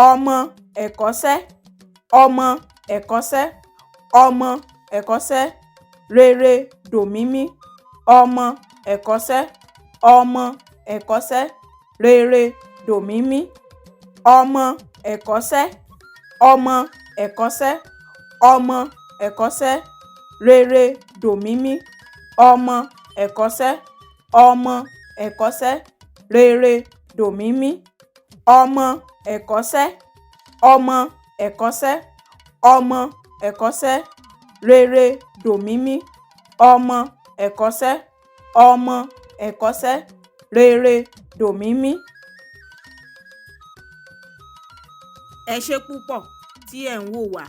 ọmọ ẹ̀kọ́ṣẹ́, ọmọ ẹ̀kọ́ṣẹ́, ọmọ ẹ̀kọ́ṣẹ́, rere dòmímí, ọmọ ẹ̀kọ́ṣẹ́, ọmọ ẹ̀kọ́ṣẹ́, rere dòmímí, ọmọ ẹ̀kọ́ṣẹ́, ọmọ ẹ̀kọ́ṣẹ́, ọmọ ẹ̀kọ́ṣẹ́, rere dòmímí, ọmọ ẹ̀kọ́ṣẹ́, ọmọ ẹ̀kọ́ṣẹ́, rere dòmímí, ọmọ ẹ̀kọ́ṣẹ́, ọmọ ẹ̀kọ́ṣẹ́, ọmọ ẹ̀kọ́ṣẹ́, rere dòmímí, ọmọ ẹ̀kọ́ṣẹ́, ọmọ ẹ̀kọ́ṣẹ́, rere dòmímí. Ẹ ṣé púpọ̀ tí ẹ̀ ń wò wá.